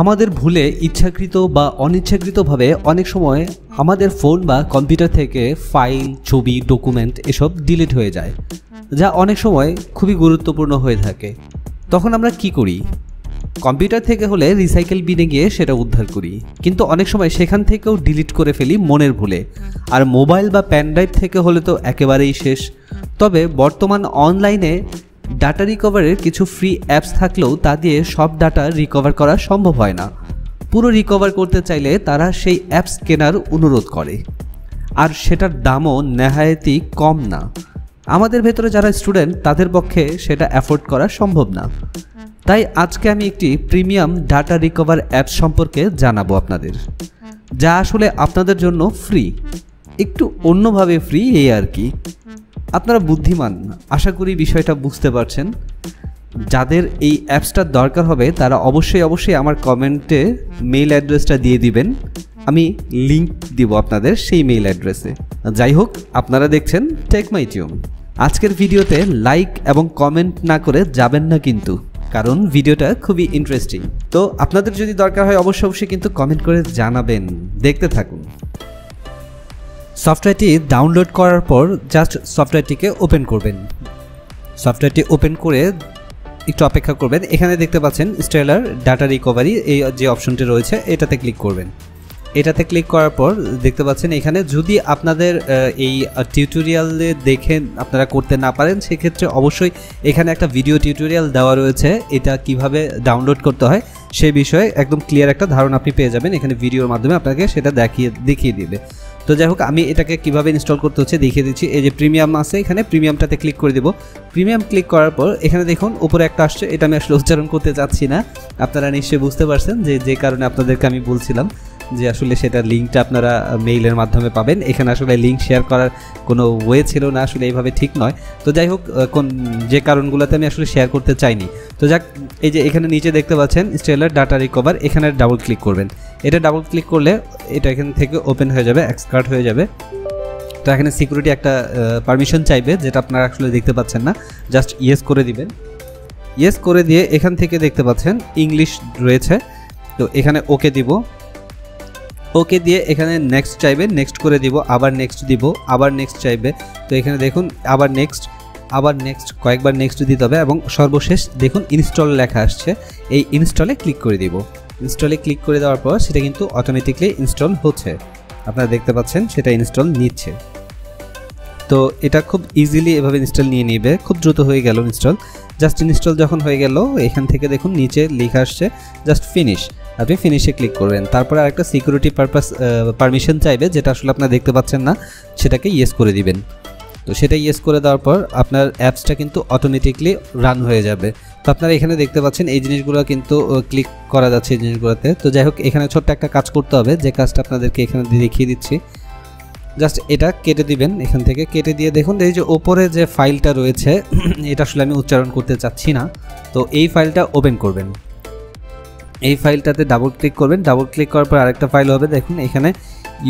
আমাদের ভুলে ইচ্ছাকৃত বা অনিচ্ছাকৃতভাবে অনেক সময় আমাদের ফোন বা কম্পিউটার থেকে ফাইল, ছবি, ডকুমেন্ট এসব ডিলিট হয়ে যায়, যা অনেক সময় খুবই গুরুত্বপূর্ণ হয়ে থাকে। তখন আমরা কি করি? কম্পিউটার থেকে হলে রিসাইকেল বিনে গিয়ে সেটা উদ্ধার করি, কিন্তু অনেক সময় সেখান থেকেও ডিলিট করে ফেলি মনের ভুলে। আর মোবাইল বা পেনড্রাইভ থেকে হলে তো একেবারেই শেষ। তবে বর্তমান অনলাইনে ডাটা রিকভারের কিছু ফ্রি অ্যাপস থাকলেও তা দিয়ে সব ডাটা রিকভার করা সম্ভব হয় না। পুরো রিকভার করতে চাইলে তারা সেই অ্যাপস কেনার অনুরোধ করে, আর সেটার দামও নেহায়েতই কম না। আমাদের ভেতরে যারা স্টুডেন্ট তাদের পক্ষে সেটা অ্যাফোর্ড করা সম্ভব না। তাই আজকে আমি একটি প্রিমিয়াম ডাটা রিকভার অ্যাপস সম্পর্কে জানাবো আপনাদের, যা আসলে আপনাদের জন্য ফ্রি, একটু অন্যভাবে ফ্রি, এই আর কি। আপনারা বুদ্ধিমান, আশা করি বিষয়টা বুঝতে পারছেন। যাদের এই অ্যাপসটার দরকার হবে তারা অবশ্যই আমার কমেন্টে মেইল অ্যাড্রেসটা দিয়ে দিবেন, আমি লিংক দিব আপনাদের সেই মেইল অ্যাড্রেসে। যাই হোক, আপনারা দেখছেন টেকমাই টিউন। আজকের ভিডিওতে লাইক এবং কমেন্ট না করে যাবেন না কিন্তু, কারণ ভিডিওটা খুবই ইন্টারেস্টিং। তো আপনাদের যদি দরকার হয় অবশ্যই কিন্তু কমেন্ট করে জানাবেন। দেখতে থাকুন। সফটওয়্যারটি ডাউনলোড করার পর জাস্ট সফটওয়্যারটিকে ওপেন করবেন। সফটওয়্যারটি ওপেন করে একটু অপেক্ষা করবেন। এখানে দেখতে পাচ্ছেন ইনস্টলার ডাটা রিকভারি, এই যে অপশনটি রয়েছে এটাতে ক্লিক করবেন। এটাতে ক্লিক করার পর দেখতে পাচ্ছেন এখানে যদি আপনাদের এই টিউটোরিয়ালে দেখে আপনারা করতে না পারেন, সেক্ষেত্রে অবশ্যই এখানে একটা ভিডিও টিউটোরিয়াল দেওয়া রয়েছে। এটা কিভাবে ডাউনলোড করতে হয় সেই বিষয়ে একদম ক্লিয়ার একটা ধারণা আপনি পেয়ে যাবেন। এখানে ভিডিওর মাধ্যমে আপনাকে সেটা দেখিয়ে দিবে। তো যাই হোক, আমি এটাকে কিভাবে ইনস্টল করতে হচ্ছে দেখিয়ে দিচ্ছি। এই যে প্রিমিয়াম আছে, এখানে প্রিমিয়ামটাতে ক্লিক করে দেব। প্রিমিয়াম ক্লিক করার পর এখানে দেখুন উপরে একটা আসছে, এটা আমি আসলে উচ্চারণ করতে চাচ্ছি না। আপনারা নিশ্চয়ই বুঝতে পারছেন যে কারণে আপনাদেরকে আমি বলছিলাম যে আসলে সেটার লিঙ্কটা আপনারা মেইলের মাধ্যমে পাবেন। এখানে আসলে লিঙ্ক শেয়ার করার কোনো ওয়ে ছিল না, আসলে এইভাবে ঠিক নয়। তো যাই হোক, যে কারণগুলোতে আমি আসলে শেয়ার করতে চাইনি। তো যাক, এই যে এখানে নিচে দেখতে পাচ্ছেন ইনস্টলার ডাটা রিকভার, এখানে ডাবল ক্লিক করবেন। এটা ডাবল ক্লিক করলে এটা এখান থেকে ওপেন হয়ে যাবে, এক্সকার্ট হয়ে যাবে। তো এখানে সিকিউরিটি একটা পারমিশন চাইবে, যেটা আপনারা আসলে দেখতে পাচ্ছেন না। জাস্ট ইয়েস করে দিবেন। ইয়েস করে দিয়ে এখান থেকে দেখতে পাচ্ছেন ইংলিশ রয়েছে, তো এখানে ওকে দিব। ওকে দিয়ে এখানে নেক্সট চাইবে, নেক্সট করে দিব, আবার নেক্সট দিব, আবার নেক্সট চাইবে। তো এখানে দেখুন আবার নেক্সট কয়েকবার নেক্সট দিতে হবে, এবং সর্বশেষ দেখুন ইনস্টল লেখা আসছে, এই ইনস্টলে ক্লিক করে দিব। ইনস্টলে ক্লিক করে দেওয়ার পর সেটা কিন্তু অটোমেটিকলি ইনস্টল হচ্ছে, আপনারা দেখতে পাচ্ছেন সেটা ইনস্টল নিচ্ছে। তো এটা খুব ইজিলি এভাবে ইনস্টল নিয়ে নেবে, খুব দ্রুত হয়ে গেল ইনস্টল। জাস্ট ইনস্টল যখন হয়ে গেল, এখান থেকে দেখুন নিচে লেখা আসছে জাস্ট ফিনিশ, আপনি ফিনিশে ক্লিক করবেন। তারপরে আরেকটা সিকিউরিটি পারমিশন চাইবে, যেটা আসলে আপনারা দেখতে পাচ্ছেন না, সেটাকে ইয়েস করে দিবেন। তো সেটা ইয়েস করে দেওয়ার পর আপনার অ্যাপসটা কিন্তু অটোমেটিকলি রান হয়ে যাবে। তো আপনারা এখানে দেখতে পাচ্ছেন এই জিনিসগুলো কিন্তু ক্লিক করা যাচ্ছে এই জিনিসগুলোতে। তো যাই হোক, এখানে ছোট্ট একটা কাজ করতে হবে, যে কাজটা আপনাদেরকে এখানে দেখিয়ে দিচ্ছি। জাস্ট এটা কেটে দিবেন, এখান থেকে কেটে দিয়ে দেখুন এই যে ওপরে যে ফাইলটা রয়েছে, এটা আসলে আমি উচ্চারণ করতে চাচ্ছি না। তো এই ফাইলটা ওপেন করবেন। এই ফাইলটাতে ডাবল ক্লিক করবেন। ডাবল ক্লিক করার পর আরেকটা ফাইল হবে, দেখুন এখানে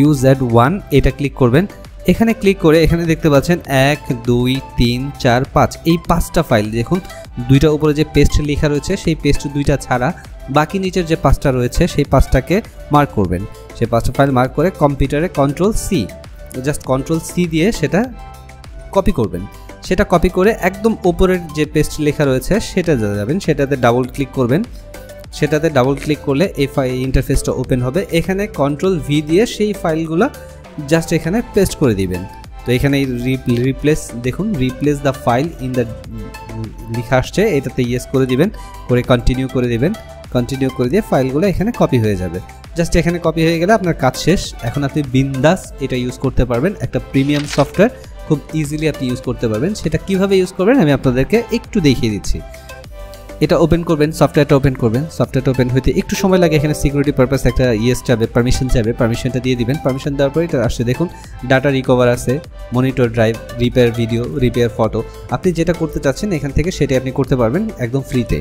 UZ1, এটা ক্লিক করবেন। এখানে ক্লিক করে এখানে দেখতে পাচ্ছেন 1 2 3 4 5, এই 5টা ফাইল দেখুন। দুইটা উপরে যে পেস্ট লেখা রয়েছে সেই পেস্ট দুইটা ছাড়া বাকি নিচের যে 5টা রয়েছে সেই 5টাকে মার্ক করবেন। সেই 5টা ফাইল মার্ক করে কম্পিউটারে Ctrl+C, জাস্ট Ctrl+C দিয়ে সেটা কপি করবেন। সেটা কপি করে একদম উপরের যে পেস্ট লেখা রয়েছে সেটা যাবেন, সেটাতে ডাবল ক্লিক করবেন। সেটাতে ডাবল ক্লিক করলে এই ইন্টারফেসটা ওপেন হবে। এখানে Ctrl+V দিয়ে সেই ফাইলগুলো জাস্ট এখানে পেস্ট করে দিবেন। তো এখানে রিপ্লেস, দেখুন replace the file in the লেখা আসছে, এটাতে ইয়েস করে দিবেন, করে কন্টিনিউ করে দিবেন। কন্টিনিউ করে দিয়ে ফাইলগুলো এখানে কপি হয়ে যাবে। জাস্ট এখানে কপি হয়ে গেলে আপনার কাজ শেষ। এখন আপনি বিন্দাস এটা ইউজ করতে পারবেন, একটা প্রিমিয়াম সফটওয়্যার খুব ইজিলি আপনি ইউজ করতে পারবেন। সেটা কিভাবে ইউজ করবেন আমি আপনাদেরকে একটু দেখিয়ে দিচ্ছি। এটা ওপেন করবেন, সফটওয়্যারটা ওপেন করবেন। সফটওয়্যারটা ওপেন হইতে একটু সময় লাগে, এখানে সিকিউরিটি পারপাস একটা ইয়েস চাইবে, পারমিশন চাইবে, পারমিশনটা দিয়ে দিবেন। পারমিশন দেওয়ার পরে এটা আসছে, দেখুন ডাটা রিকভার আছে, monitor drive, repair video, repair photo. আপনি যেটা করতে চাচ্ছেন এখান থেকে সেটাই আপনি করতে পারবেন একদম ফ্রিতে।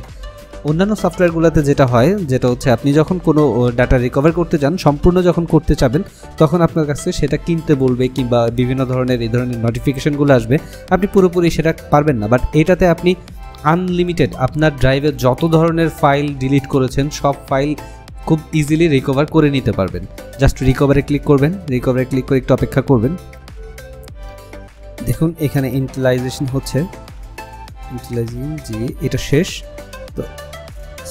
অন্যান্য সফটওয়্যারগুলোতে যেটা হয়, যেটা হচ্ছে আপনি যখন কোনো ডাটা রিকভার করতে যান, সম্পূর্ণ যখন করতে চাবেন, তখন আপনার কাছে সেটা কিনতে বলবে, কিংবা বিভিন্ন ধরনের এই ধরনের নোটিফিকেশনগুলো আসবে, আপনি পুরোপুরি সেটা পারবেন না। বাট এটাতে আপনি আনলিমিটেড আপনার ড্রাইভে যত ধরনের ফাইল ডিলিট করেছেন সব ফাইল খুব ইজিলি রিকভার করে নিতে পারবেন। জাস্ট রিকভারে ক্লিক করবেন, রিকভারে ক্লিক করে একটু অপেক্ষা করবেন। দেখুন এখানে ইনিশিয়ালাইজেশন হচ্ছে, জি এটা শেষ। তো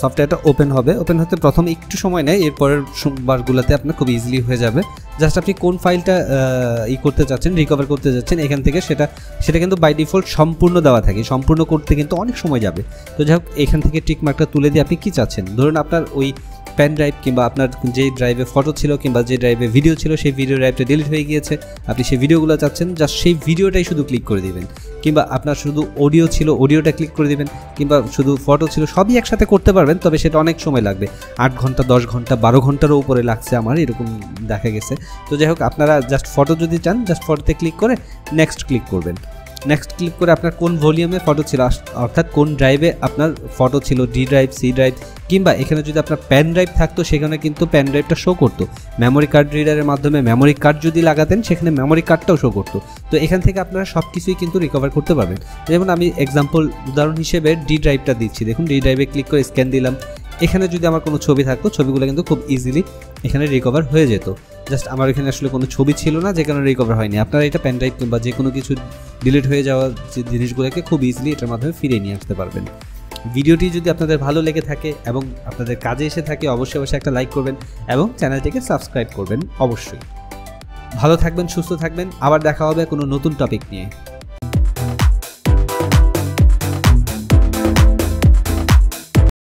সফটওয়্যারটা ওপেন হবে, ওপেন হতে প্রথম একটু সময় নেয়, এরপরের বারগুলোতে আপনার খুব ইজিলি হয়ে যাবে। জাস্ট আপনি কোন ফাইলটা করতে চাচ্ছেন, রিকভার করতে যাচ্ছেন, এখান থেকে সেটা কিন্তু বাই ডিফল্ট সম্পূর্ণ দেওয়া থাকে, সম্পূর্ণ করতে কিন্তু অনেক সময় যাবে। তো যাই হোক এখান থেকে টিক মার্কটা তুলে দিয়ে আপনি কী চাচ্ছেন, ধরুন আপনার ওই পেন ড্রাইভ কিংবা আপনার যে ড্রাইভে ফটো ছিল কিংবা যে ড্রাইভে ভিডিও ছিল সেই ভিডিও ড্রাইভটা ডিলিট হয়ে গিয়েছে, আপনি সেই ভিডিওগুলো চাচ্ছেন, জাস্ট সেই ভিডিওটাই শুধু ক্লিক করে দিবেন। কিংবা আপনার শুধু অডিও ছিল, অডিওটা ক্লিক করে দিবেন, কিংবা শুধু ফটো ছিল, সবই একসাথে করতে পারবেন, তবে সেটা অনেক সময় লাগবে। 8 ঘন্টা 10 ঘন্টা 12 ঘন্টারও উপরে লাগছে আমার, এরকম দেখা গেছে। তো যাই হোক আপনারা জাস্ট ফটো যদি চান, জাস্ট ফটোতে ক্লিক করে নেক্সট ক্লিক করবেন। নেক্সট ক্লিক করে আপনার কোন ভলিউমে ফটো ছিল, অর্থাৎ কোন ড্রাইভে আপনার ফটো ছিল, ডি ড্রাইভ, সি ড্রাইভ, কিংবা এখানে যদি আপনার পেন ড্রাইভ থাকতো সেখানে কিন্তু পেন ড্রাইভটা শো করতো। মেমোরি কার্ড রিডারের মাধ্যমে মেমোরি কার্ড যদি লাগাতেন সেখানে মেমোরি কার্ডটাও শো করতো। তো এখান থেকে আপনারা সব কিছুই কিন্তু রিকভার করতে পারবেন। যেমন আমি এক্সাম্পল উদাহরণ হিসেবে ডি ড্রাইভটা দিচ্ছি। দেখুন ডি ড্রাইভে ক্লিক করে স্ক্যান দিলাম, এখানে যদি আমার কোনো ছবি থাকতো ছবিগুলো কিন্তু খুব ইজিলি এখানে রিকভার হয়ে যেত। জাস্ট আমার এখানে আসলে কোনো ছবি ছিল না যে কারণে রিকভার হয়নি। আপনারা এটা পেন ড্রাইভ কিংবা যে কোনো কিছু ডিলিট হয়ে যাওয়া যে জিনিসগুলোকে খুব ইজিলি এটার মাধ্যমে ফিরিয়ে নিয়ে আসতে পারবেন। ভিডিওটি যদি আপনাদের ভালো লেগে থাকে এবং আপনাদের কাজে এসে থাকে অবশ্যই একটা লাইক করবেন এবং চ্যানেলটিকে সাবস্ক্রাইব করবেন অবশ্যই। ভালো থাকবেন, সুস্থ থাকবেন, আবার দেখা হবে কোনো নতুন টপিক নিয়ে।